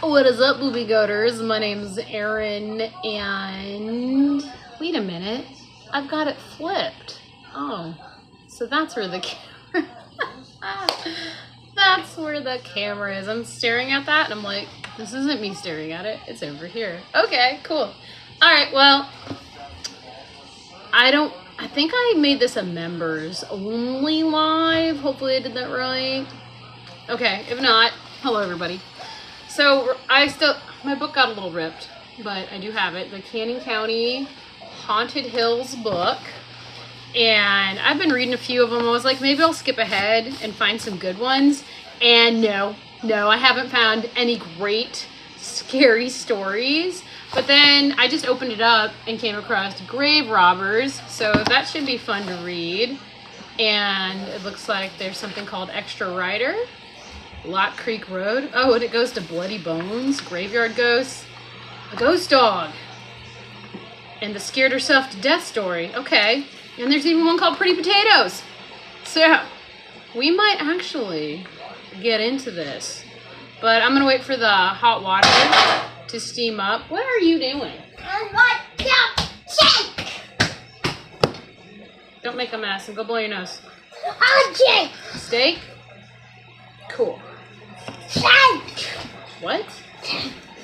What is up, Boobie Goaters? My name's Erin, and wait a minute, I've got it flipped. Oh, so that's where the camera. That's where the camera is. I'm staring at that, and I'm like, this isn't me staring at it. It's over here. Okay, cool. All right, well, I think I made this a members only live. Hopefully I did that right. Okay, if not, hello everybody. So my book got a little ripped, but I do have it. The Canning County Haunted Hills book. And I've been reading a few of them. I was like, maybe I'll skip ahead and find some good ones. And no, I haven't found any great scary stories. But then I just opened it up and came across Grave Robbers. So that should be fun to read. And it looks like there's something called Extra Rider. Lock Creek Road. Oh, and it goes to Bloody Bones, Graveyard Ghosts, a ghost dog, and the Scared Herself to Death story. Okay. And there's even one called Pretty Potatoes. So we might actually get into this. But I'm going to wait for the hot water to steam up. What are you doing? I want to shake. Don't make a mess and go blow your nose. Shake. Steak? Cool. Shake. What?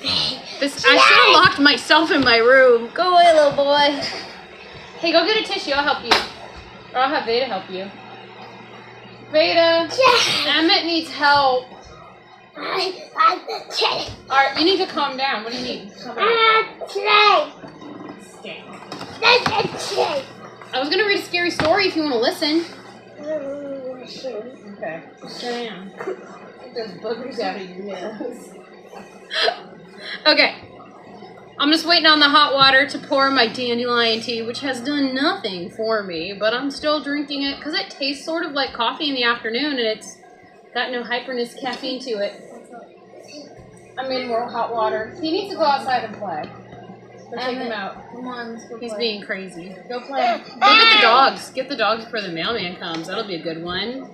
I should have locked myself in my room. Go away, little boy. Hey, go get a tissue. I'll help you. Or I'll have Veda help you. Veda, Emmett needs help. Alright, you need to calm down. What do you need? Steak. I was going to read a scary story if you want to listen. Okay. Sit down. Get those boogers out of your nose. Okay. I'm just waiting on the hot water to pour my dandelion tea, which has done nothing for me, but I'm still drinking it because it tastes sort of like coffee in the afternoon, and it's got no hyperness caffeine to it. I made more hot water. He needs to go outside and play. Go take him out. Come on, let's go play. He's being crazy. Go play. Go get the dogs. Get the dogs before the mailman comes. That'll be a good one.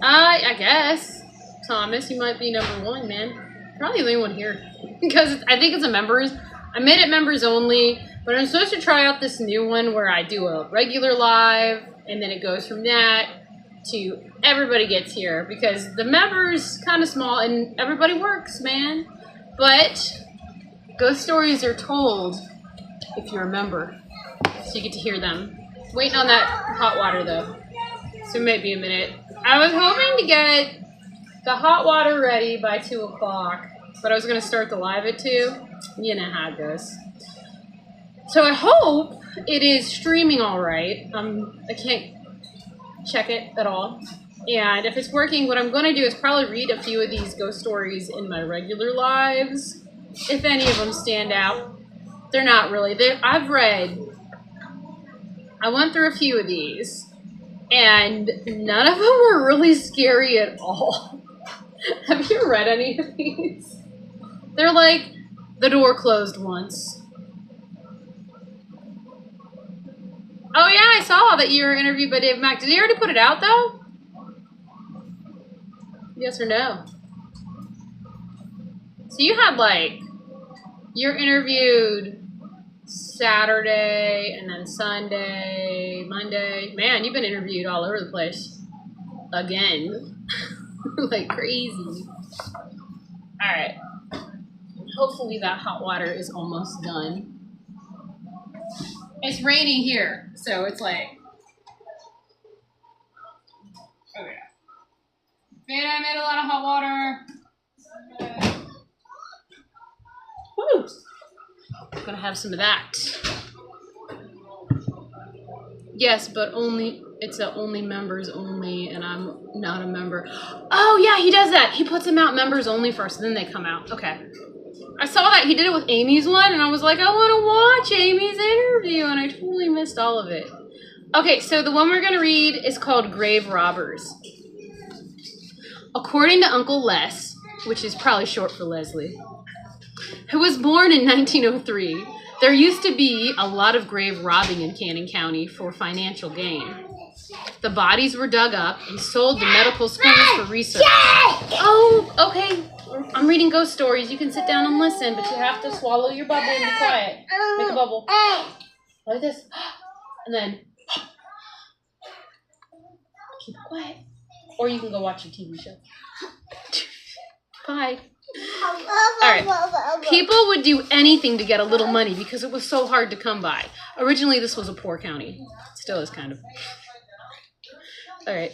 I guess. Thomas, you might be number one, man. Probably the only one here. Because I think it's a members. I made it members only, but I'm supposed to try out this new one where I do a regular live, and then it goes from that to everybody gets here, because the members kind of small and everybody works, man. But ghost stories are told if you're a member, so you get to hear them. Waiting on that hot water though, so it might be a minute. I was hoping to get the hot water ready by 2 o'clock, but I was going to start the live at 2. You know how it goes. So I hope it is streaming all right. I can't check it at all. And if it's working, what I'm going to do is probably read a few of these ghost stories in my regular lives. If any of them stand out. They're not really. I went through a few of these, and none of them were really scary at all. Have you read any of these? They're like, the door closed once. Oh yeah, I saw that you were interviewed by Dave Mack. Did he already put it out though? Yes or no? So you had you're interviewed Saturday and then Sunday, Monday. Man, you've been interviewed all over the place. Again. Like crazy. Alright. Hopefully that hot water is almost done. It's raining here, so it's like... Oh yeah. Man, I made a lot of hot water. Woo! I'm gonna have some of that. Yes, but it's only members only, and I'm not a member. Oh yeah, he does that. He puts them out members only first, and then they come out. Okay. I saw that he did it with Amy's one, and I was like, I want to watch Amy's interview, and I totally missed all of it. Okay, so the one we're going to read is called Grave Robbers. According to Uncle Les, which is probably short for Leslie, who was born in 1903, there used to be a lot of grave robbing in Canning County for financial gain. The bodies were dug up and sold to medical schools for research. Oh, okay. I'm reading ghost stories. You can sit down and listen, but you have to swallow your bubble and be quiet. Make a bubble. Like this. And then keep it quiet. Or you can go watch a TV show. Bye. Alright. People would do anything to get a little money because it was so hard to come by. Originally, this was a poor county. Still is kind of. Alright.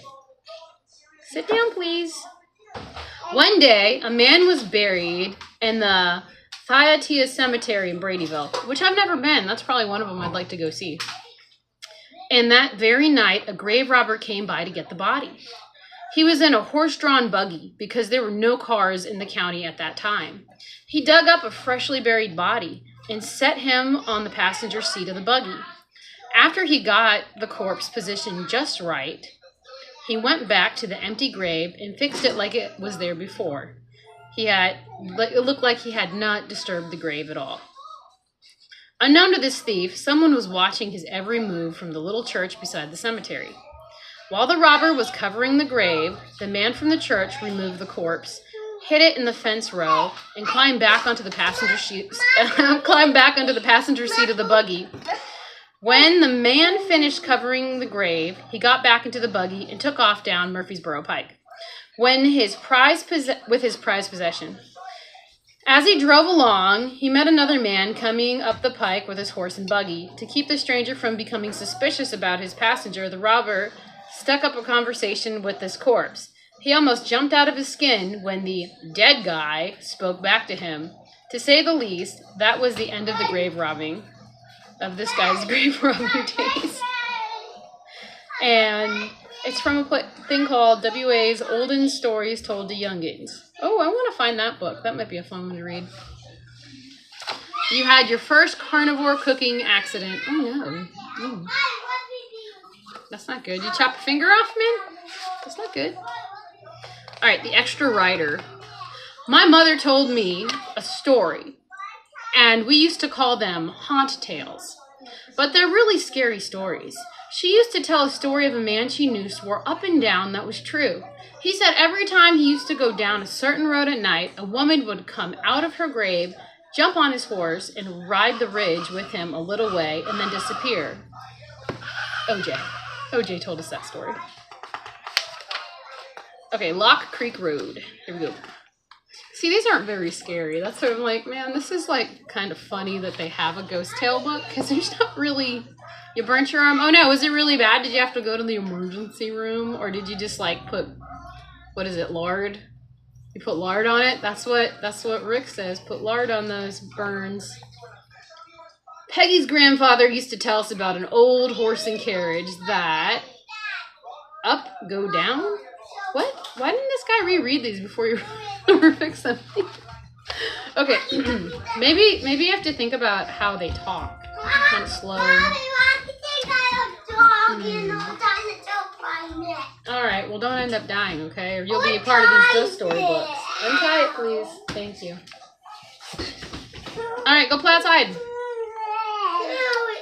Sit down, please. One day, a man was buried in the Thyatira Cemetery in Bradyville, which I've never been. That's probably one of them I'd like to go see. And that very night, a grave robber came by to get the body. He was in a horse-drawn buggy because there were no cars in the county at that time. He dug up a freshly buried body and set him on the passenger seat of the buggy. After he got the corpse positioned just right, he went back to the empty grave and fixed it like it was there before. It looked like he had not disturbed the grave at all. Unknown to this thief, someone was watching his every move from the little church beside the cemetery. While the robber was covering the grave, the man from the church removed the corpse, hid it in the fence row, and climbed back onto the passenger seat of the buggy. When the man finished covering the grave, he got back into the buggy and took off down Murfreesboro Pike with his prized possession. As he drove along, he met another man coming up the pike with his horse and buggy. To keep the stranger from becoming suspicious about his passenger, the robber stuck up a conversation with this corpse. He almost jumped out of his skin when the dead guy spoke back to him. To say the least, that was the end of the grave robbing, of this guy's grave robbing days. And it's from a thing called WA's Olden Stories Told to Youngins. Oh, I want to find that book. That might be a fun one to read. You had your first carnivore cooking accident. Oh, no. Mm. That's not good. You chop your finger off, man? That's not good. All right, the extra rider. My mother told me a story, and we used to call them haunt tales. But they're really scary stories. She used to tell a story of a man she knew swore up and down that was true. He said every time he used to go down a certain road at night, a woman would come out of her grave, jump on his horse, and ride the ridge with him a little way, and then disappear. OJ told us that story. Okay, Lock Creek Road. Here we go. See, these aren't very scary. That's sort of like, man, this is like kind of funny that they have a ghost tale book, because there's not really... You burnt your arm? Oh no, was it really bad? Did you have to go to the emergency room? Or did you just like put, what is it, lard? You put lard on it? That's what Rick says. Put lard on those burns. Peggy's grandfather used to tell us about an old horse and carriage that... Up, go down? What? Why didn't this guy reread these before you fix them? Okay, maybe you have to think about how they talk. Kind of slow. Alright, well don't end up dying, okay? Or you'll be a part of these ghost story books. Untie it, please. Thank you. Alright, go play outside.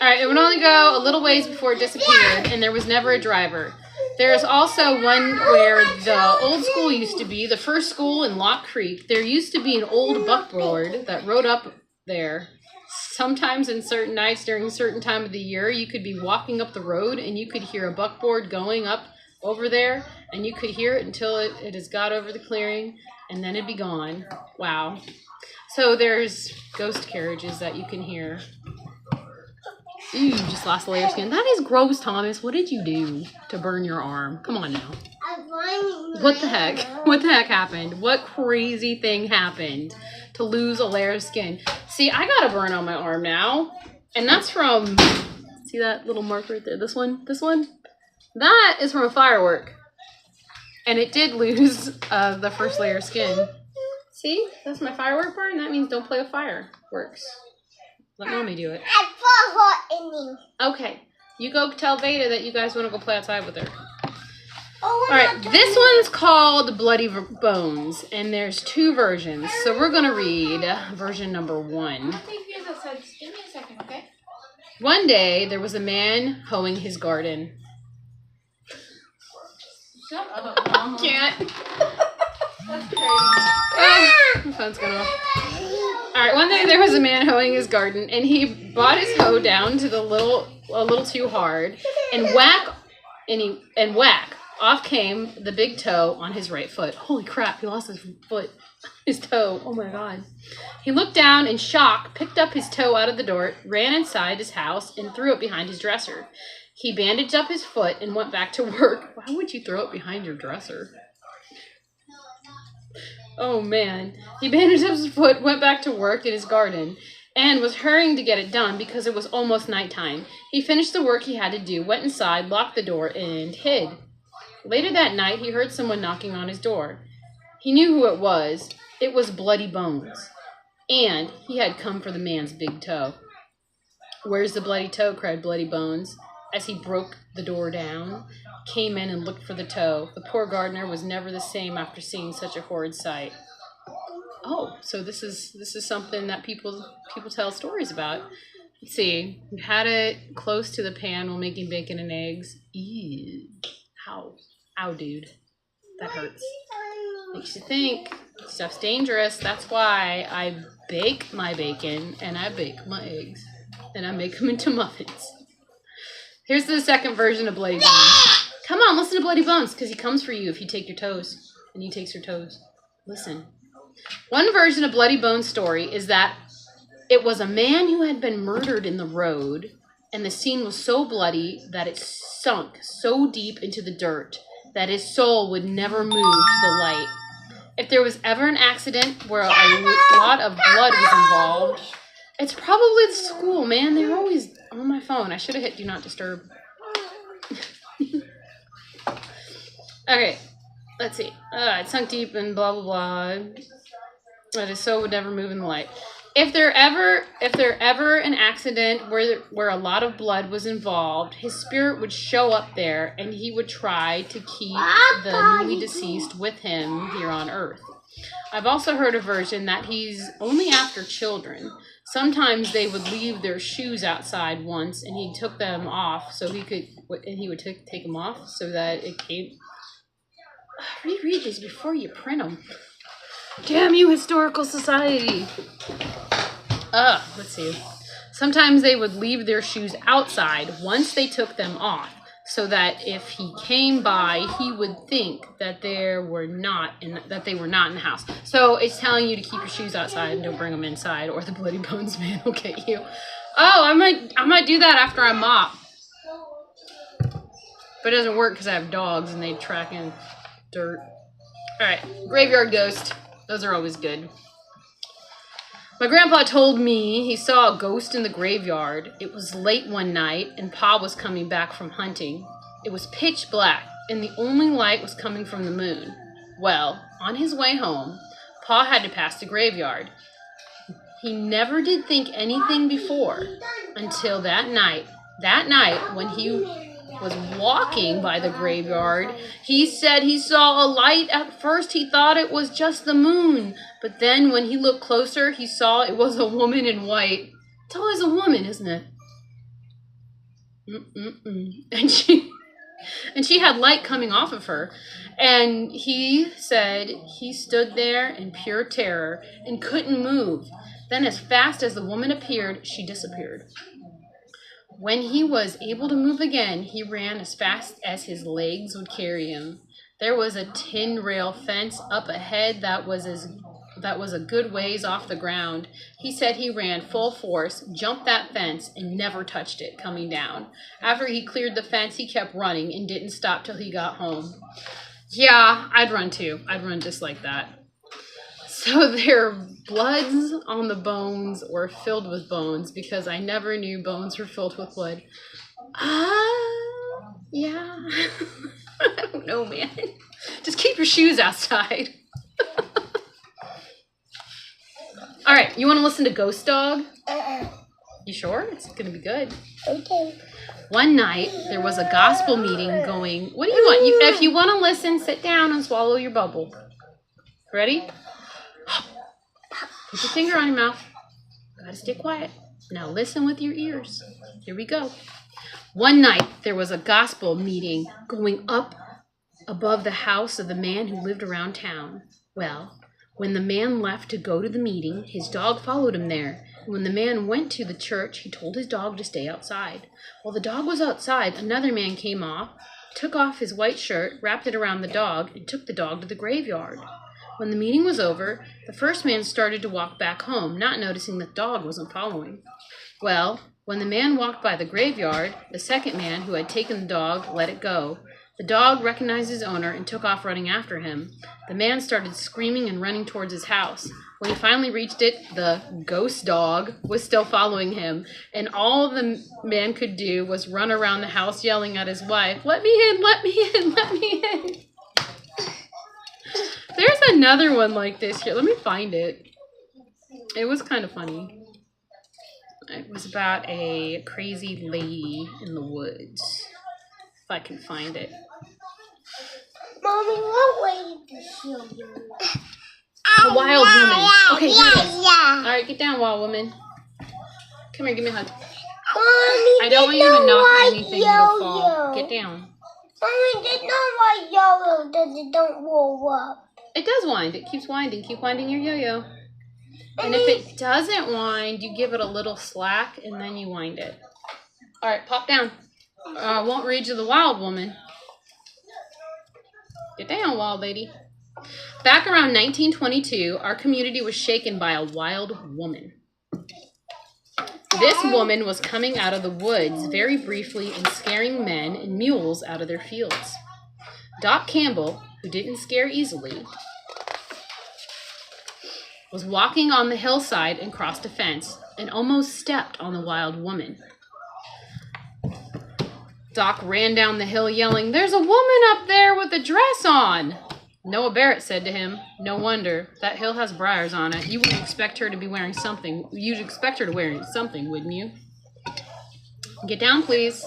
Alright, it would only go a little ways before it disappeared, and there was never a driver. There's also one where the old school used to be, the first school in Lock Creek. There used to be an old buckboard that rode up there. Sometimes in certain nights during a certain time of the year, you could be walking up the road and you could hear a buckboard going up over there, and you could hear it until it has got over the clearing, and then it'd be gone. Wow. So there's ghost carriages that you can hear. Ooh, you just lost a layer of skin. That is gross, Thomas. What did you do to burn your arm? Come on now. What the heck? What the heck happened? What crazy thing happened to lose a layer of skin? See, I got a burn on my arm now. And that's from... See that little mark right there? This one? This one? That is from a firework. And it did lose the first layer of skin. See? That's my firework burn. That means don't play with fireworks. Let Mommy do it. Okay. You go tell Veda that you guys want to go play outside with her. Alright, this one's called Bloody Bones, and there's two versions. So we're going to read version number 1. I'll take yours outside. Just give me a second, okay? One day, there was a man hoeing his garden. Shut up, Mama. Can't. That's crazy. My phone's going off. Alright, one day there was a man hoeing his garden, and he brought his hoe down to a little too hard, and whack, off came the big toe on his right foot. Holy crap, he lost his foot. His toe. Oh my god. He looked down in shock, picked up his toe out of the door, ran inside his house, and threw it behind his dresser. He bandaged up his foot and went back to work. Why would you throw it behind your dresser? Oh man. He bandaged up his foot, went back to work in his garden, and was hurrying to get it done because it was almost nighttime. He finished the work he had to do, went inside, locked the door, and hid. Later that night, he heard someone knocking on his door. He knew who it was. It was Bloody Bones. And he had come for the man's big toe. "Where's the bloody toe?" cried Bloody Bones. As he broke the door down, came in and looked for the toe. The poor gardener was never the same after seeing such a horrid sight. Oh, so this is something that people tell stories about. Let's see. We had it close to the pan while making bacon and eggs. Ew. Ow, dude. That hurts. Makes you think. Stuff's dangerous. That's why I bake my bacon and I bake my eggs. And I make them into muffins. Here's the second version of Bloody Bones. Come on, listen to Bloody Bones, because he comes for you if you take your toes. And he takes your toes. Listen. One version of Bloody Bones' story is that it was a man who had been murdered in the road, and the scene was so bloody that it sunk so deep into the dirt that his soul would never move to the light. If there was ever an accident where a lot of blood was involved, it's probably the school, man. They're always on my phone. I should have hit Do Not Disturb. Okay, let's see. It sunk deep and blah, blah, blah. But his soul would never move in the light. If there ever an accident where a lot of blood was involved, his spirit would show up there and he would try to keep the newly deceased with him here on Earth. I've also heard a version that he's only after children. Sometimes they would leave their shoes outside once, and he took them off so he would take them off so that it came. Reread these before you print them. Damn you, Historical Society. Let's see. Sometimes they would leave their shoes outside once they took them off, so that if he came by, he would think that they were not in the house. So it's telling you to keep your shoes outside and don't bring them inside, or the Bloody Bones man will get you. Oh, I might do that after I mop. But it doesn't work because I have dogs and they track in dirt. All right, graveyard ghost. Those are always good. My grandpa told me he saw a ghost in the graveyard. It was late one night, and Pa was coming back from hunting. It was pitch black, and the only light was coming from the moon. Well, on his way home, Pa had to pass the graveyard. He never did think anything before until that night. That night, when he was walking by the graveyard, he said he saw a light. At first, he thought it was just the moon. But then when he looked closer, he saw it was a woman in white. It's always a woman, isn't it? And she had light coming off of her. And he said he stood there in pure terror and couldn't move. Then as fast as the woman appeared, she disappeared. When he was able to move again, he ran as fast as his legs would carry him. There was a tin rail fence up ahead that was a good ways off the ground. He said he ran full force, jumped that fence, and never touched it coming down. After he cleared the fence, he kept running and didn't stop till he got home. Yeah, I'd run too. I'd run just like that. So their bloods on the bones were filled with bones because I never knew bones were filled with blood. Yeah. I don't know, man. Just keep your shoes outside. All right, you want to listen to Ghost Dog? You sure? It's going to be good. Okay. One night, there was a gospel meeting going. What do you want? If you want to listen, sit down and swallow your bubble. Ready? Put your finger on your mouth. Gotta stay quiet. Now listen with your ears. Here we go. One night, there was a gospel meeting going up above the house of the man who lived around town. Well, when the man left to go to the meeting, his dog followed him there. And when the man went to the church, he told his dog to stay outside. While the dog was outside, another man came off, took off his white shirt, wrapped it around the dog, and took the dog to the graveyard. When the meeting was over, the first man started to walk back home, not noticing that the dog wasn't following. Well, when the man walked by the graveyard, the second man, who had taken the dog, let it go. The dog recognized his owner and took off running after him. The man started screaming and running towards his house. When he finally reached it, the ghost dog was still following him, and all the man could do was run around the house yelling at his wife, "Let me in, let me in, let me in." There's another one like this here. Let me find it. It was kind of funny. It was about a crazy lady in the woods. If I can find it. Mommy, what way did this show you? A wild woman. Okay, here it is. Yeah. All right, get down, wild woman. Come here, give me a hug. Mommy, I don't want you to knock anything that'll fall. Get down. Mommy, there's no white yo-yo that it don't roll up. It does wind. It keeps winding. Keep winding your yo-yo. And if it doesn't wind, you give it a little slack, and then you wind it. All right, pop down. Won't read you the wild woman. Get down, wild lady. Back around 1922, our community was shaken by a wild woman. This woman was coming out of the woods very briefly and scaring men and mules out of their fields. Doc Campbell, who didn't scare easily, was walking on the hillside and crossed a fence and almost stepped on the wild woman. Doc ran down the hill yelling, "There's a woman up there with a dress on!" Noah Barrett said to him, "No wonder. That hill has briars on it. You wouldn't expect her to be wearing something. You'd expect her to wear something, wouldn't you?" "Get down, please."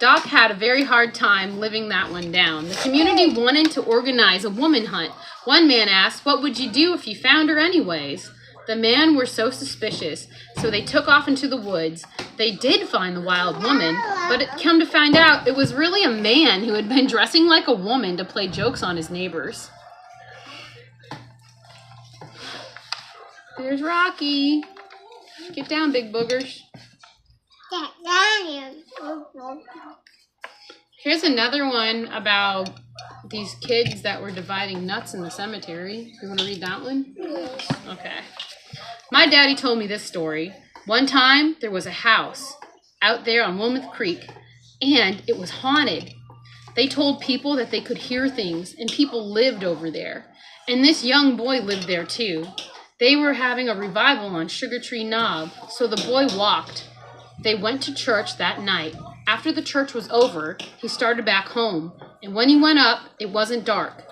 Doc had a very hard time living that one down. The community wanted to organize a woman hunt. One man asked, "What would you do if you found her anyways?" The men were so suspicious, so they took off into the woods. They did find the wild woman, but come to find out, it was really a man who had been dressing like a woman to play jokes on his neighbors. There's Rocky. Get down, big boogers. Here's another one about these kids that were dividing nuts in the cemetery. You want to read that one? Okay. My daddy told me this story. One time, there was a house out there on Wilmouth Creek, and it was haunted. They told people that they could hear things, and people lived over there. And this young boy lived there, too. They were having a revival on Sugar Tree Knob, so the boy walked. They went to church that night. After the church was over, he started back home, and when he went up, it wasn't dark.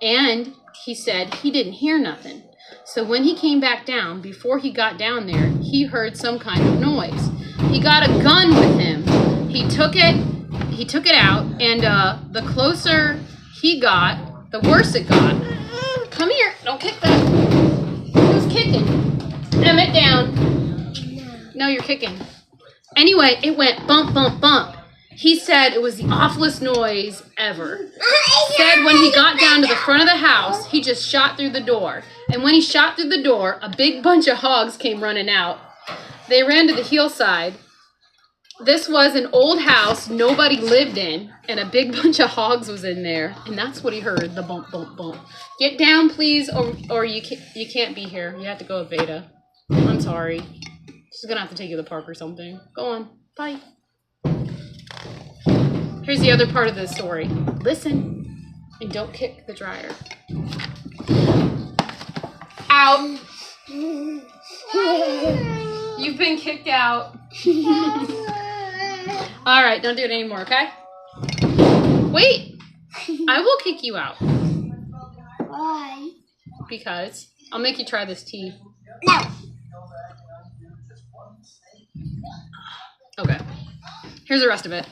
And he said he didn't hear nothing. So when he came back down, before he got down there, he heard some kind of noise. He got a gun with him. He took it out, and the closer he got, the worse it got. Come here, don't kick that. Who's kicking? Emmett, down. No, you're kicking. Anyway, it went bump, bump, bump. He said it was the awfulest noise ever. Said when he got down to the front of the house, he just shot through the door. And when he shot through the door, a big bunch of hogs came running out. They ran to the hillside. This was an old house nobody lived in, and a big bunch of hogs was in there. And that's what he heard, the bump, bump, bump. Get down, please, or you can't be here. You have to go with Veda. I'm sorry. She's going to have to take you to the park or something. Go on. Bye. Here's the other part of the story. Listen, and don't kick the dryer. Out. You've been kicked out. All right, don't do it anymore, okay? Wait. I will kick you out. Why? Because I'll make you try this tea. No. Okay. Here's the rest of it.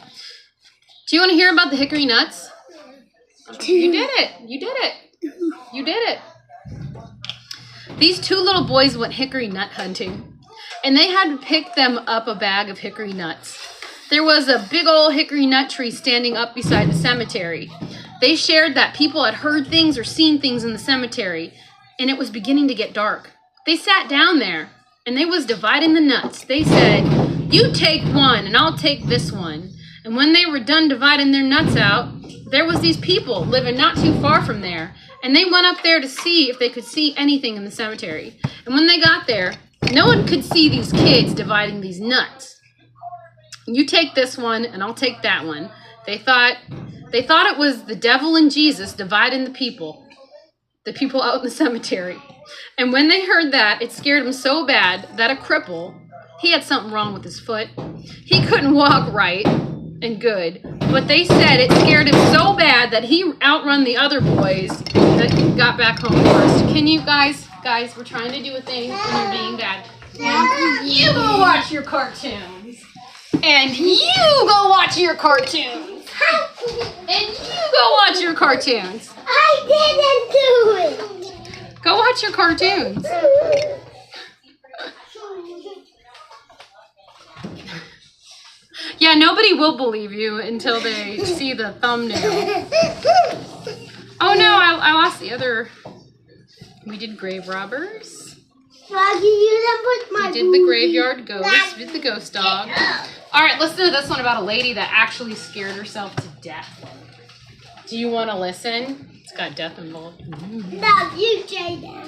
Do you want to hear about the hickory nuts? You did it. You did it. You did it. These two little boys went hickory nut hunting, and they had to pick them up a bag of hickory nuts. There was a big old hickory nut tree standing up beside the cemetery. They shared that people had heard things or seen things in the cemetery, and it was beginning to get dark. They sat down there, and they was dividing the nuts. They said, "You take one, and I'll take this one." And when they were done dividing their nuts out, there was these people living not too far from there, and they went up there to see if they could see anything in the cemetery. And when they got there, no one could see these kids dividing these nuts. "You take this one, and I'll take that one." They thought it was the devil and Jesus dividing the people out in the cemetery. And when they heard that, it scared them so bad that a cripple, he had something wrong with his foot. He couldn't walk right and good, but they said it scared him so bad that he outrun the other boys that got back home first. Can you guys, we're trying to do a thing and you're being bad. And you go watch your cartoons. And you go watch your cartoons. And you go watch your cartoons. I didn't do it. Go watch your cartoons. Yeah, nobody will believe you until they see the thumbnail. Oh no, I lost the other. We did grave robbers. Froggy, you done put my We did the graveyard ghost. We did the ghost dog. All right, let's do this one about a lady that actually scared herself to death. Do you want to listen? It's got death involved. No, you say that.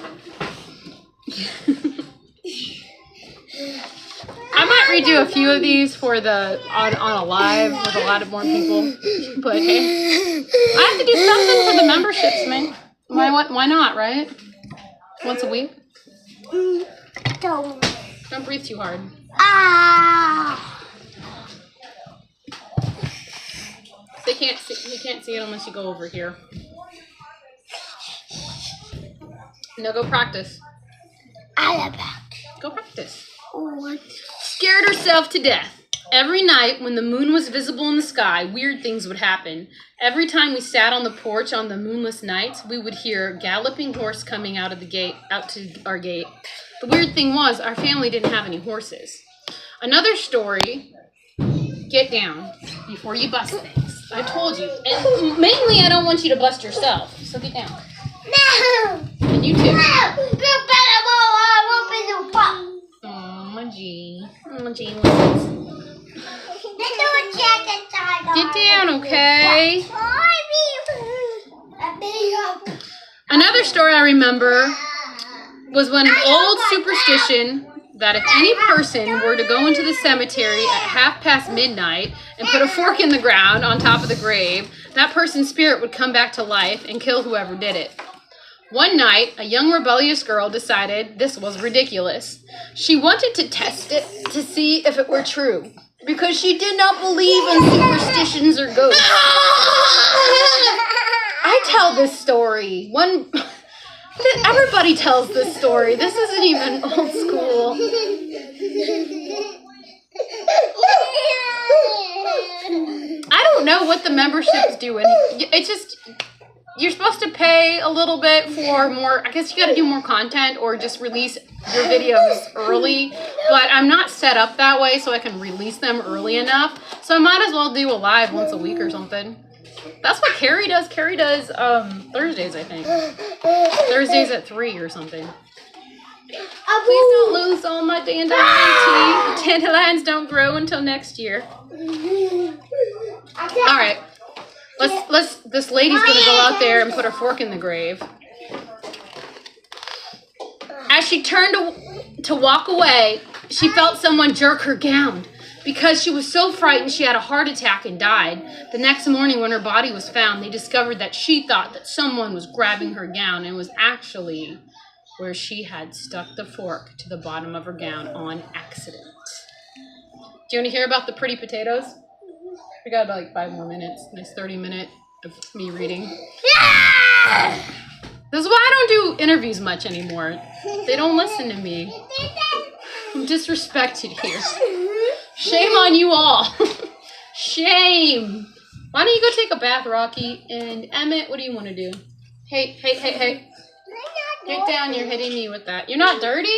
I might redo a few of these for the on a live with a lot of more people. But hey, I have to do something for the memberships, man. Why not, right? Once a week. Don't breathe too hard. Ah! You can't see it unless you go over here. No, go practice. Go practice. What? Scared herself to death. Every night when the moon was visible in the sky, weird things would happen. Every time we sat on the porch on the moonless nights, we would hear a galloping horse coming out to our gate. The weird thing was, our family didn't have any horses. Another story, get down before you bust things. I told you. And mainly I don't want you to bust yourself, so get down. No! And you too. No! You better open the box. Oh, my G. Get down, okay? Another story I remember was when an old superstition that if any person were to go into the cemetery at midnight and put a fork in the ground on top of the grave, that person's spirit would come back to life and kill whoever did it. One night, a young rebellious girl decided this was ridiculous. She wanted to test it to see if it were true, because she did not believe in superstitions or ghosts. I tell this story. Everybody tells this story. This isn't even old school. I don't know what the memberships do. It's just... You're supposed to pay a little bit for more, I guess you got to do more content or just release your videos early, but I'm not set up that way so I can release them early enough, so I might as well do a live once a week or something. That's what Carrie does. Carrie does Thursdays, I think. Thursdays at 3 or something. Please don't lose all my dandelion tea. Dandelions don't grow until next year. All right. This lady's gonna go out there and put her fork in the grave. As she turned to walk away, she felt someone jerk her gown. Because she was so frightened, she had a heart attack and died. The next morning when her body was found, they discovered that she thought that someone was grabbing her gown, and it was actually where she had stuck the fork to the bottom of her gown on accident. Do you want to hear about the pretty potatoes? We got about 5 more minutes. Nice 30-minute of me reading. Yeah! This is why I don't do interviews much anymore. They don't listen to me. I'm disrespected here. Shame on you all. Shame. Why don't you go take a bath, Rocky? And Emmett, what do you want to do? Hey. Get down. You're hitting me with that. You're not dirty?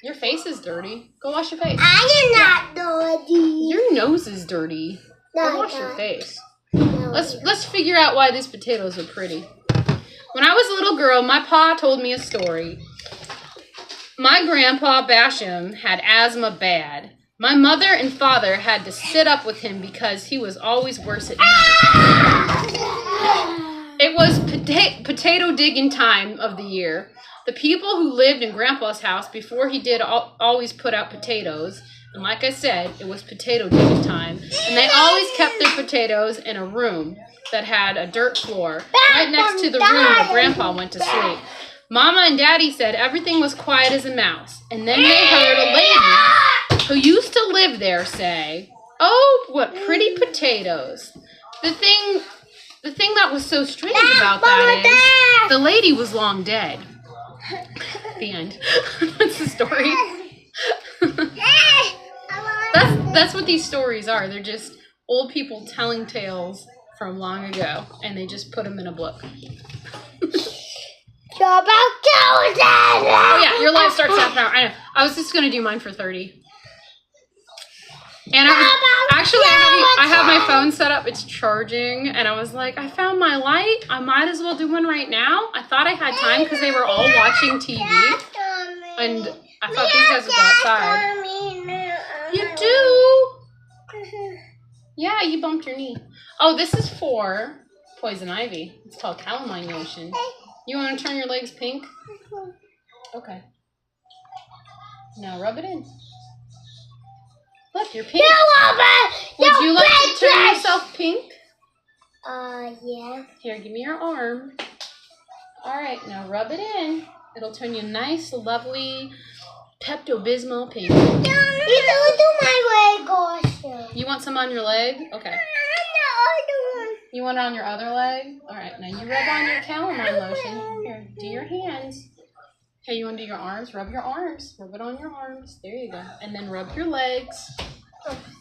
Your face is dirty. Go wash your face. I am not dirty. Your nose is dirty. No, Go wash your face. No. Let's figure out why these potatoes are pretty. When I was a little girl, my pa told me a story. My grandpa Basham had asthma bad. My mother and father had to sit up with him because he was always worse at night. It was potato digging time of the year. The people who lived in Grandpa's house before he did always put out potatoes. And like I said, it was potato digging time. And they always kept their potatoes in a room that had a dirt floor right next to the room where Grandpa went to sleep. Mama and Daddy said everything was quiet as a mouse. And then they heard a lady who used to live there say, "Oh, what pretty potatoes." The thing that was so strange about that is the lady was long dead. The end. That's the story. That's what these stories are. They're just old people telling tales from long ago, and they just put them in a book. Oh yeah, your life starts half an hour. I know. I was just gonna do mine for 30. And I have my phone set up. It's charging, and I was like, I found my light. I might as well do one right now. I thought I had time because they were all watching TV, and I thought these guys would go outside. You do? Yeah, you bumped your knee. Oh, this is for poison ivy. It's called calamine lotion. You want to turn your legs pink? Okay. Now rub it in. Look, you're pink. Would you like to turn yourself pink? Yeah. Here, give me your arm. All right, now rub it in. It'll turn you nice, lovely Pepto-Bismol pink. You don't do my leg also. You want some on your leg? Okay. You want it on your other leg? All right, now you rub on your calamine lotion. Here, do your hands. Okay, you want to do your arms? Rub your arms. Rub it on your arms. There you go. And then rub your legs.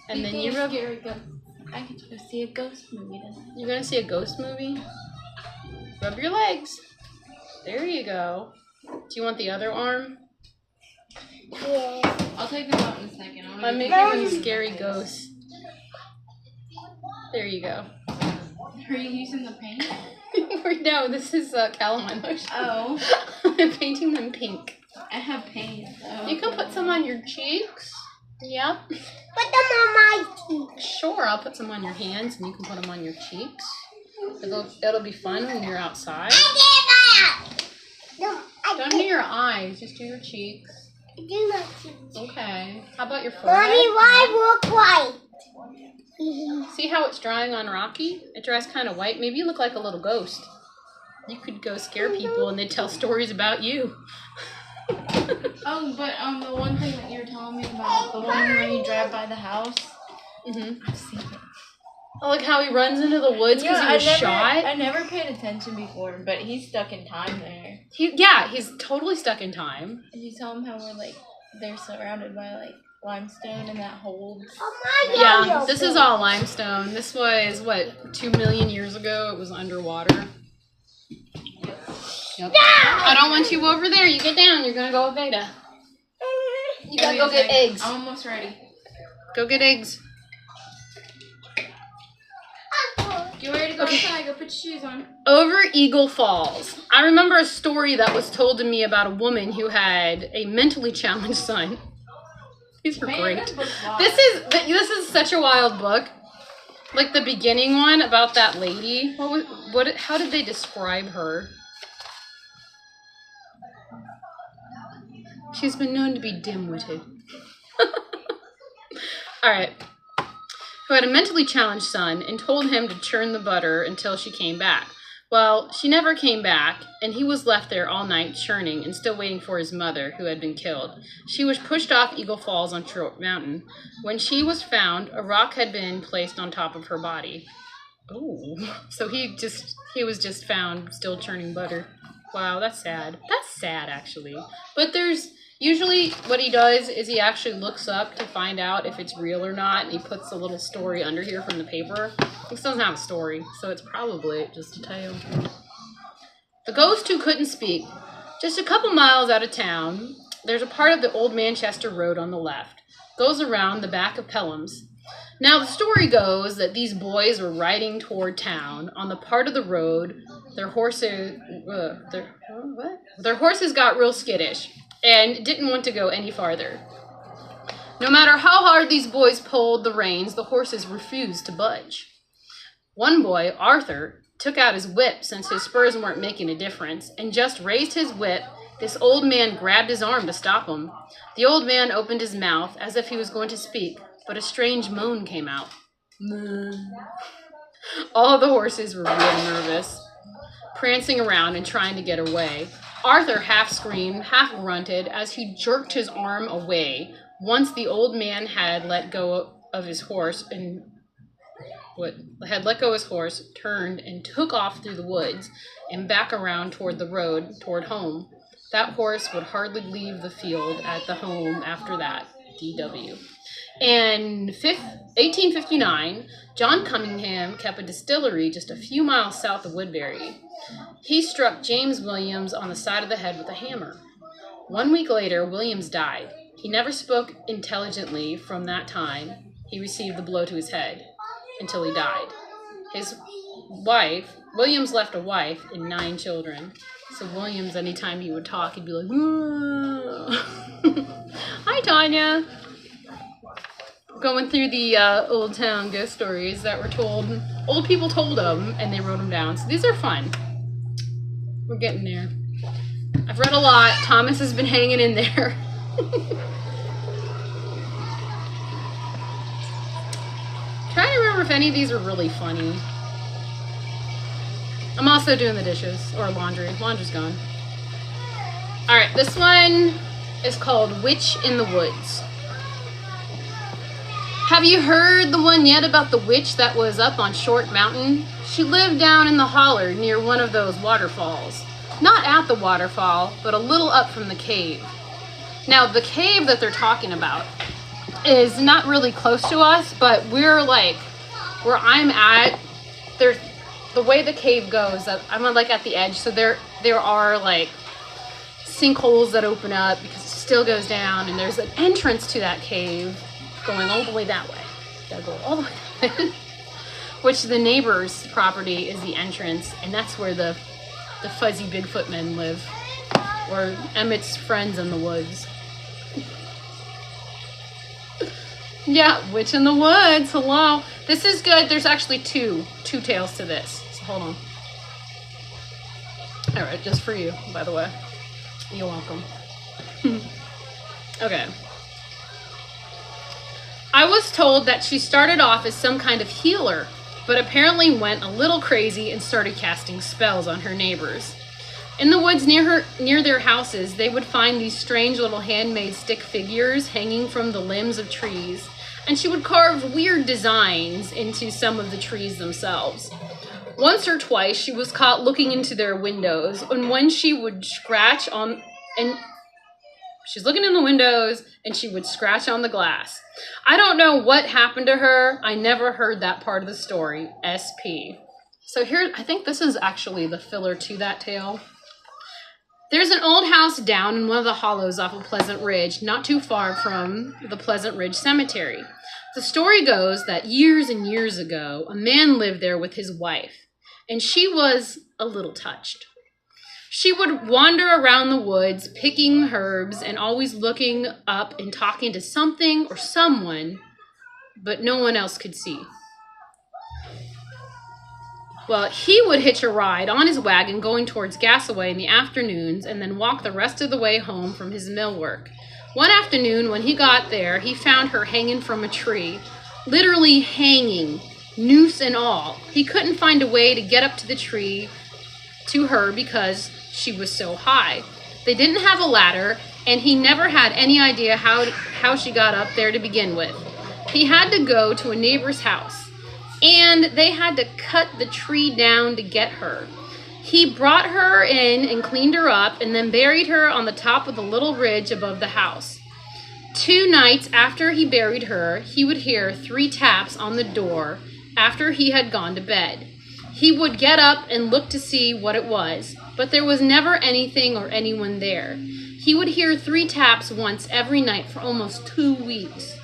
And then you rub... I get to go see a ghost movie then. You're going to see a ghost movie? Rub your legs. There you go. Do you want the other arm? Yeah. I'll take them out in a second. I'm making them scary ghosts. There you go. Are you using the paint? No, this is calamine lotion. Oh. I'm painting them pink. I have paint. Oh, You can put some on your cheeks. Yep. Put them on my cheeks. Sure, I'll put some on your hands and you can put them on your cheeks. It'll be fun when you're outside. Don't do your eyes, just do your cheeks. Do my cheeks. Okay. How about your forehead? Mommy, why look white? See how it's drying on Rocky? It dries kind of white. Maybe you look like a little ghost. You could go scare people and they'd tell stories about you. Oh, but the one thing that you were telling me about, the one where you drive by the house. I've seen it. Oh, like how he runs into the woods because he was shot? I never paid attention before, but he's stuck in time there. He's totally stuck in time. Did you tell him how they're surrounded by limestone and that holds? Yeah, this is all limestone. This was, 2 million years ago? It was underwater. Yep. I don't want you over there. You get down. You're going to go with Veda. You got to go get eggs. I'm almost ready. Go get eggs. Get ready to go outside. Go put your shoes on. Over Eagle Falls. I remember a story that was told to me about a woman who had a mentally challenged son. These are great. This is such a wild book. Like the beginning one about that lady. How did they describe her? She's been known to be dim-witted. All right. Who had a mentally challenged son and told him to churn the butter until she came back. Well, she never came back, and he was left there all night churning and still waiting for his mother, who had been killed. She was pushed off Eagle Falls on Trout Mountain. When she was found, a rock had been placed on top of her body. Ooh. So he was just found still churning butter. Wow, that's sad. That's sad, actually. But usually what he does is he actually looks up to find out if it's real or not, and he puts a little story under here from the paper. This doesn't have a story, so it's probably just a tale. The ghost who couldn't speak. Just a couple miles out of town, there's a part of the old Manchester Road on the left. Goes around the back of Pelham's. Now, the story goes that these boys were riding toward town. On the part of the road, their horses got real skittish and didn't want to go any farther. No matter how hard these boys pulled the reins, the horses refused to budge. One boy, Arthur, took out his whip since his spurs weren't making a difference, and just raised his whip. This old man grabbed his arm to stop him. The old man opened his mouth as if he was going to speak, but a strange moan came out. All the horses were real nervous, prancing around and trying to get away. Arthur half screamed, half grunted as he jerked his arm away. Once the old man had let go of his horse, turned and took off through the woods and back around toward the road, toward home. That horse would hardly leave the field at the home after that. D.W. In 1859, John Cunningham kept a distillery just a few miles south of Woodbury. He struck James Williams on the side of the head with a hammer. 1 week later, Williams died. He never spoke intelligently from that time he received the blow to his head until he died. Williams left a wife and 9 children. So Williams, anytime he would talk, he'd be like, "Hi, Tanya." Going through the old town ghost stories that were told. Old people told them, and they wrote them down. So these are fun. We're getting there. I've read a lot. Thomas has been hanging in there. Trying to remember if any of these are really funny. I'm also doing the dishes, or laundry. Laundry's gone. Alright, this one is called Witch in the Woods. Have you heard the one yet about the witch that was up on Short Mountain? She lived down in the holler near one of those waterfalls. Not at the waterfall, but a little up from the cave. Now, the cave that they're talking about is not really close to us, but we're like, where I'm at, there's the way the cave goes, I'm like at the edge, so there are like sinkholes that open up because it still goes down, and there's an entrance to that cave going all the way that way. You gotta go all the way that way. Which the neighbor's property is the entrance, and that's where the fuzzy Bigfoot men live, or Emmett's friends in the woods. Yeah, Witch in the Woods, hello. This is good. There's actually two tales to this, so hold on. All right, just for you, by the way. You're welcome. Okay. I was told that she started off as some kind of healer, but apparently went a little crazy and started casting spells on her neighbors. In the woods near their houses, they would find these strange little handmade stick figures hanging from the limbs of trees, and she would carve weird designs into some of the trees themselves. Once or twice, she was caught looking into their windows, and when she would scratch on, and she's looking in the windows, and she would scratch on the glass. I don't know what happened to her. I never heard that part of the story. SP. So here, I think this is actually the filler to that tale. There's an old house down in one of the hollows off of Pleasant Ridge, not too far from the Pleasant Ridge Cemetery. The story goes that years and years ago, a man lived there with his wife, and she was a little touched. She would wander around the woods, picking herbs and always looking up and talking to something or someone, but no one else could see. Well, he would hitch a ride on his wagon going towards Gasaway in the afternoons and then walk the rest of the way home from his mill work. One afternoon, when he got there, he found her hanging from a tree, literally hanging, noose and all. He couldn't find a way to get up to the tree to her because she was so high. They didn't have a ladder, and he never had any idea how she got up there to begin with. He had to go to a neighbor's house, and they had to cut the tree down to get her. He brought her in and cleaned her up and then buried her on the top of the little ridge above the house. 2 nights after he buried her, he would hear 3 taps on the door after he had gone to bed. He would get up and look to see what it was, but there was never anything or anyone there. He would hear 3 taps once every night for almost 2 weeks.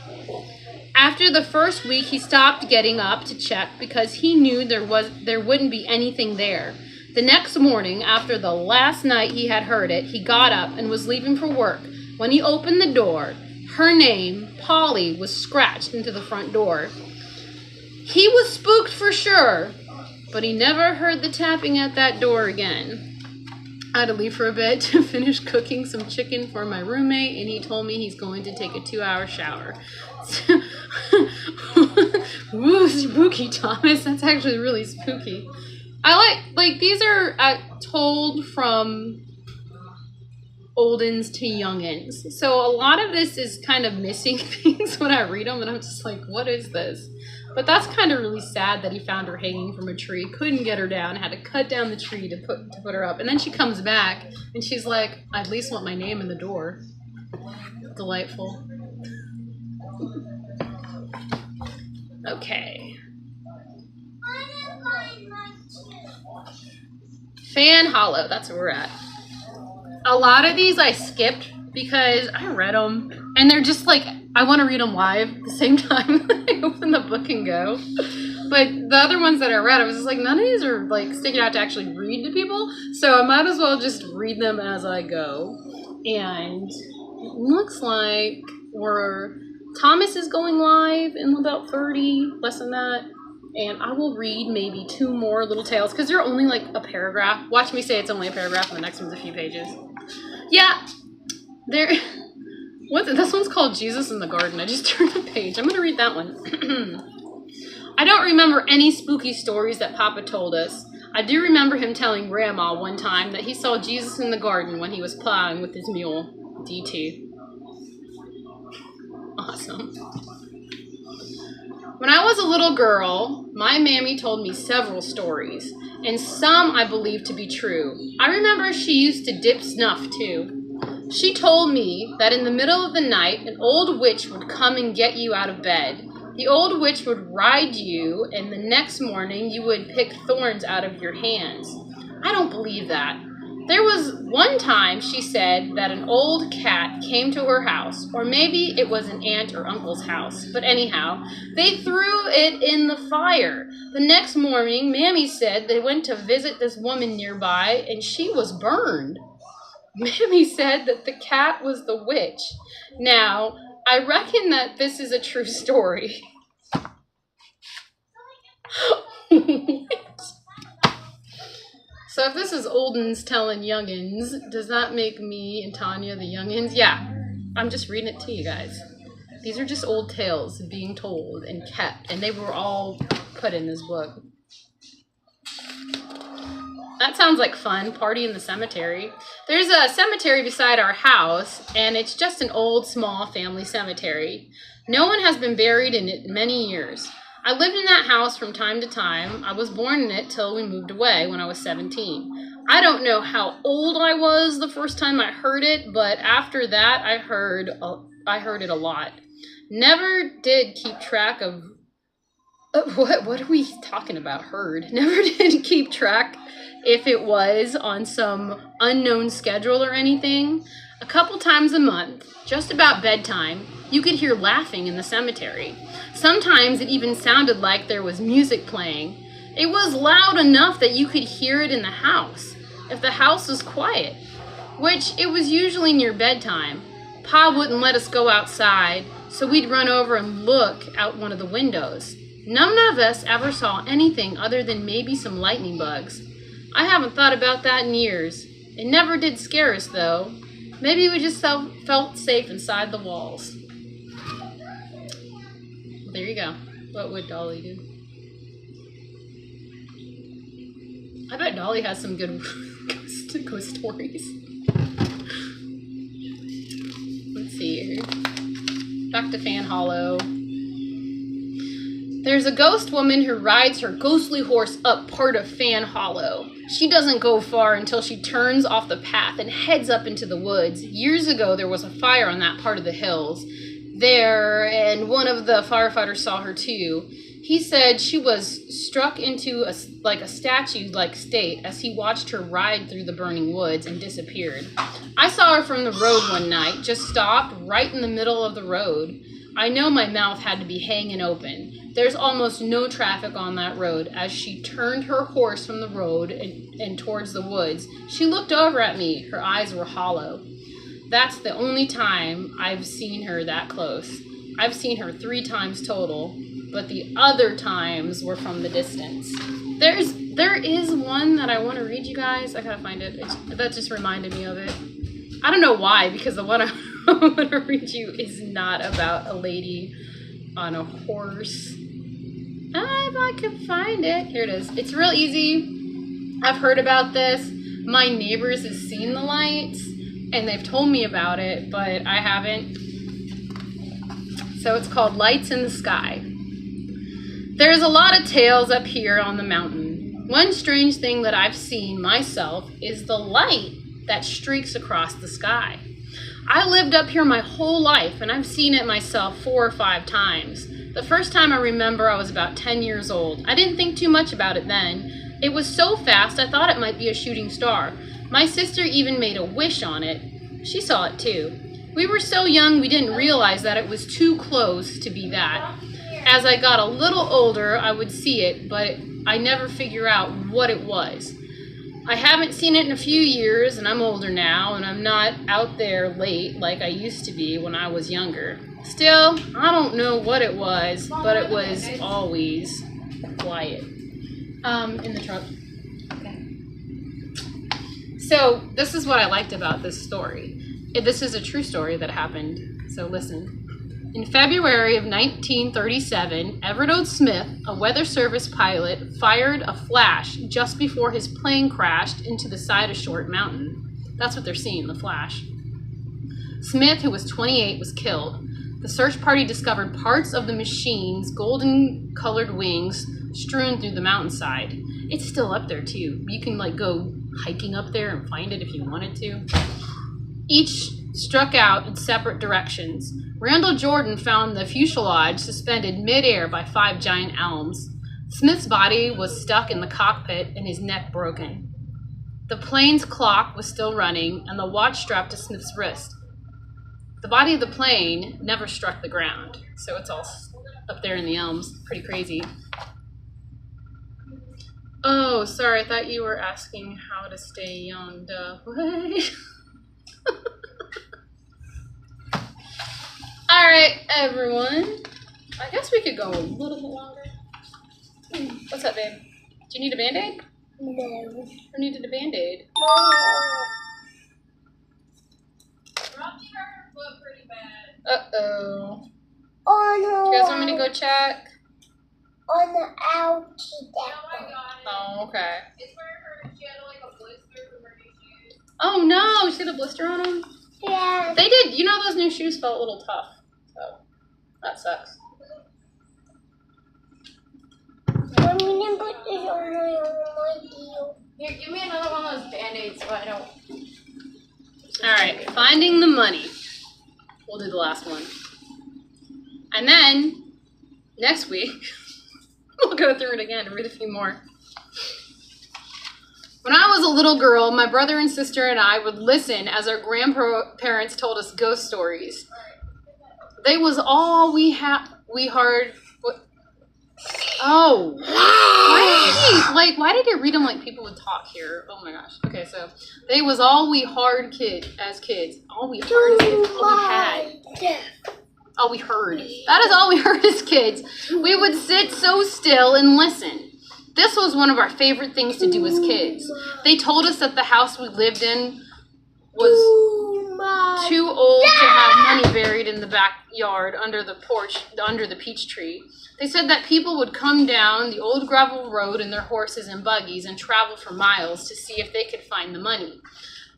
After the first week, he stopped getting up to check because he knew there wouldn't be anything there. The next morning, after the last night he had heard it, he got up and was leaving for work. When he opened the door, her name, Polly, was scratched into the front door. He was spooked for sure, but he never heard the tapping at that door again. I had to leave for a bit to finish cooking some chicken for my roommate, and he told me he's going to take a 2-hour shower. Ooh, spooky, Thomas. That's actually really spooky. I like these are told from oldens to youngins. So a lot of this is kind of missing things when I read them, and I'm just like, what is this? But that's kind of really sad that he found her hanging from a tree, couldn't get her down, had to cut down the tree to put her up. And then she comes back, and she's like, I at least want my name in the door. Delightful. Okay. Fan Hollow, that's where we're at. A lot of these I skipped because I read them, and they're just like, I want to read them live at the same time that I open the book and go. But the other ones that I read, I was just like, none of these are like sticking out to actually read to people, so I might as well just read them as I go. And it looks like Thomas is going live in about 30, less than that. And I will read maybe 2 more little tales, because they're only like a paragraph. Watch me say it's only a paragraph, and the next one's a few pages. Yeah, this one's called Jesus in the Garden. I just turned a page. I'm going to read that one. I don't remember any spooky stories that Papa told us. I do remember him telling Grandma one time that he saw Jesus in the garden when he was plowing with his mule, DT. Awesome. When I was a little girl, my mammy told me several stories, and some I believe to be true. I remember she used to dip snuff, too. She told me that in the middle of the night, an old witch would come and get you out of bed. The old witch would ride you, and the next morning you would pick thorns out of your hands. I don't believe that. There was one time, she said, that an old cat came to her house, or maybe it was an aunt or uncle's house, but anyhow, they threw it in the fire. The next morning, Mammy said they went to visit this woman nearby, and she was burned. Mammy said that the cat was the witch. Now, I reckon that this is a true story. So if this is oldens telling youngins, does that make me and Tanya the youngins? Yeah, I'm just reading it to you guys. These are just old tales being told and kept, and they were all put in this book. That sounds like fun, party in the cemetery. There's a cemetery beside our house, and it's just an old, small family cemetery. No one has been buried in it in many years. I lived in that house from time to time. I was born in it till we moved away when I was 17. I don't know how old I was the first time I heard it, but after that I heard it a lot. Never did keep track of... What are we talking about? Heard. Never did keep track if it was on some unknown schedule or anything. A couple times a month, just about bedtime, you could hear laughing in the cemetery. Sometimes it even sounded like there was music playing. It was loud enough that you could hear it in the house, if the house was quiet, which it was usually near bedtime. Pa wouldn't let us go outside, so we'd run over and look out one of the windows. None of us ever saw anything other than maybe some lightning bugs. I haven't thought about that in years. It never did scare us, though. Maybe we just felt safe inside the walls. There you go. What would Dolly do? I bet Dolly has some good ghost stories. Let's see here. Back to Fan Hollow. There's a ghost woman who rides her ghostly horse up part of Fan Hollow. She doesn't go far until she turns off the path and heads up into the woods. Years ago, there was a fire on that part of the hills there, and one of the firefighters saw her too. He said she was struck into a statue-like state as he watched her ride through the burning woods and disappeared. I saw her from the road one night, just stopped right in the middle of the road. I know my mouth had to be hanging open. There's almost no traffic on that road. As she turned her horse from the road and towards the woods, she looked over at me. Her eyes were hollow. That's the only time I've seen her that close. I've seen her 3 times total, but the other times were from the distance. There is one that I want to read you guys. I gotta find it. That just reminded me of it. I don't know why, because the one I'm going to read you is not about a lady on a horse. If I can find it. Here it is. It's real easy. I've heard about this. My neighbors have seen the lights, and they've told me about it, but I haven't. So it's called Lights in the Sky. There's a lot of tales up here on the mountain. One strange thing that I've seen myself is the light that streaks across the sky. I lived up here my whole life, and I've seen it myself 4 or 5 times. The first time I remember, I was about 10 years old. I didn't think too much about it then. It was so fast, I thought it might be a shooting star. My sister even made a wish on it. She saw it too. We were so young, we didn't realize that it was too close to be that. As I got a little older, I would see it, but I never figure out what it was. I haven't seen it in a few years, and I'm older now, and I'm not out there late like I used to be when I was younger. Still, I don't know what it was, but it was always quiet. In the truck. Okay. So, this is what I liked about this story. This is a true story that happened, so listen. In February of 1937, Everett O. Smith, a Weather Service pilot, fired a flash just before his plane crashed into the side of Short Mountain. That's what they're seeing, the flash. Smith, who was 28, was killed. The search party discovered parts of the machine's golden-colored wings strewn through the mountainside. It's still up there, too. You can, go hiking up there and find it if you wanted to. Each struck out in separate directions. Randall Jordan found the fuselage suspended mid-air by 5 giant elms. Smith's body was stuck in the cockpit and his neck broken. The plane's clock was still running and the watch strapped to Smith's wrist. The body of the plane never struck the ground, so it's all up there in the elms. Pretty crazy. Oh, sorry, I thought you were asking how to stay young. Duh. What? Alright, everyone. I guess we could go a little bit longer. What's up, babe? Do you need a Band-Aid? No. Who needed a Band-Aid? Robbie hurt her foot pretty bad. Uh-oh. Oh no. You guys want me to go check? On the ouchie. Oh my god. Oh, okay. It's where she had a blister from her new shoes. Oh no, she had a blister on them? Yeah. They did. You know, those new shoes felt a little tough. So, that sucks. I'm gonna put this on my deal. Here, give me another one of those Band-Aids so I don't... Alright, finding the money. We'll do the last one. And then, next week, we'll go through it again and read a few more. When I was a little girl, my brother and sister and I would listen as our grandparents told us ghost stories. They was all we heard. Oh, why did you read them like people would talk here? Oh my gosh. Okay, so they was all we heard as kids. All we heard as kids. All we had. All we heard. That is all we heard as kids. We would sit so still and listen. This was one of our favorite things to do as kids. They told us that the house we lived in was too old to have money buried in the backyard under the porch, under the peach tree. They said that people would come down the old gravel road in their horses and buggies and travel for miles to see if they could find the money.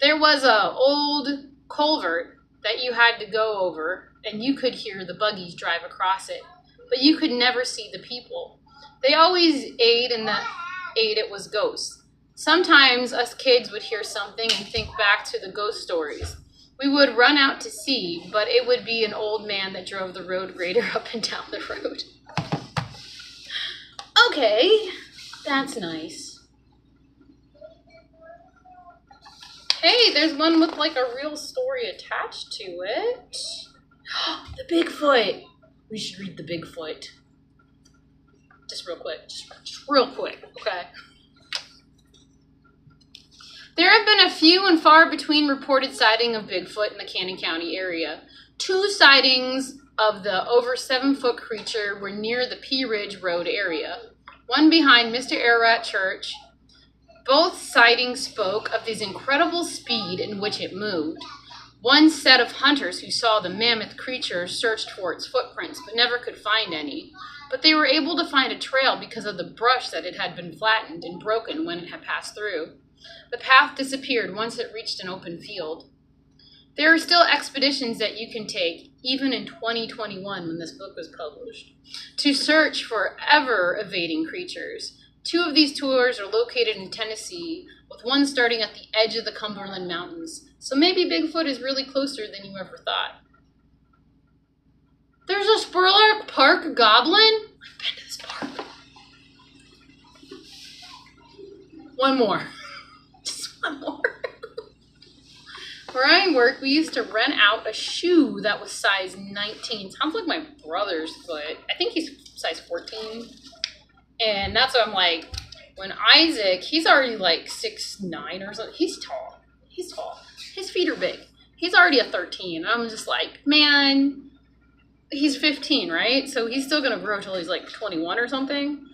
There was a old culvert that you had to go over, and you could hear the buggies drive across it, but you could never see the people. They always ate, and the ate it was ghosts. Sometimes us kids would hear something and think back to the ghost stories. We would run out to see, but it would be an old man that drove the road grader up and down the road. Okay, that's nice. Hey, there's one with like a real story attached to it. The Bigfoot. We should read the Bigfoot. Just real quick. Just real quick, okay? There have been a few and far between reported sighting of Bigfoot in the Cannon County area. 2 sightings of the over 7-foot creature were near the Pea Ridge Road area. One behind Mr. Ararat Church. Both sightings spoke of this incredible speed in which it moved. One set of hunters who saw the mammoth creature searched for its footprints, but never could find any. But they were able to find a trail because of the brush that it had been flattened and broken when it had passed through. The path disappeared once it reached an open field. There are still expeditions that you can take, even in 2021 when this book was published, to search for ever-evading creatures. 2 of these tours are located in Tennessee, with one starting at the edge of the Cumberland Mountains. So maybe Bigfoot is really closer than you ever thought. There's a Spurlock Park goblin? I've been to this park. One more. Just one more. Where I work, we used to rent out a shoe that was size 19. Sounds like my brother's foot. I think he's size 14. And that's what I'm like, when Isaac, he's already like 6'9" or something. He's tall. He's tall. His feet are big. He's already a 13. I'm just like, man, he's 15, right? So he's still going to grow till he's like 21 or something.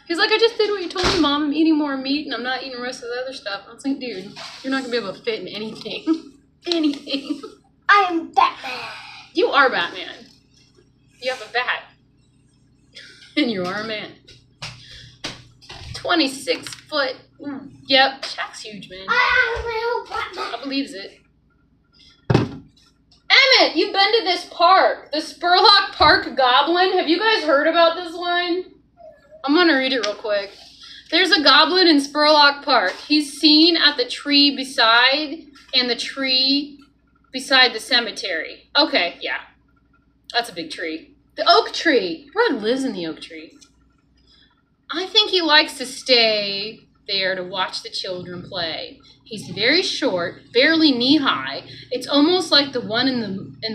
He's like, I just did what you told me, Mom. I'm eating more meat and I'm not eating the rest of the other stuff. I was like, dude, you're not going to be able to fit in anything. Anything. I'm Batman. You are Batman. You have a bat. And you are a man. 26 foot. Yep, Shaq's huge, man. I believes it. Emmett, you've been to this park. The Spurlock Park Goblin. Have you guys heard about this one? I'm going to read it real quick. There's a goblin in Spurlock Park. He's seen at the tree beside and the tree beside the cemetery. Okay, yeah. That's a big tree. The oak tree. Red lives in the oak tree. I think he likes to stay there to watch the children play. He's very short, barely knee-high. It's almost like the one in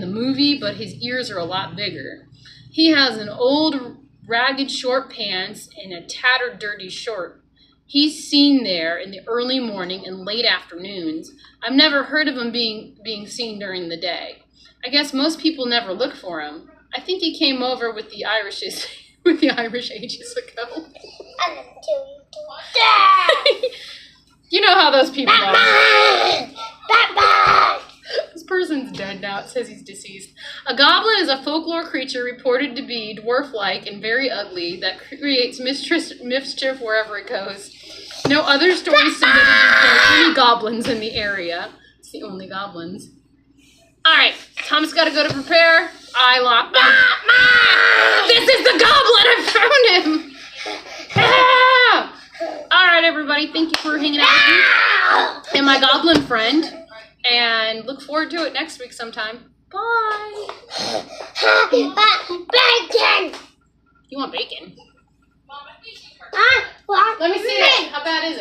the movie, but his ears are a lot bigger. He has an old, ragged short pants and a tattered, dirty shirt. He's seen there in the early morning and late afternoons. I've never heard of him being seen during the day. I guess most people never look for him. I think he came over with the Irish ages ago. You know how those people are. Batman! This person's dead now. It says he's deceased. A goblin is a folklore creature reported to be dwarf-like and very ugly that creates mischief wherever it goes. No other stories say that there are any goblins in the area. It's the only goblins. Alright, Thomas got to go to prepare. This is the goblin! I found him! Ah! Alright, everybody. Thank you for hanging out with me and my goblin friend. And look forward to it next week sometime. Bye! Bacon! You want bacon? What? Let me see it. How bad is it?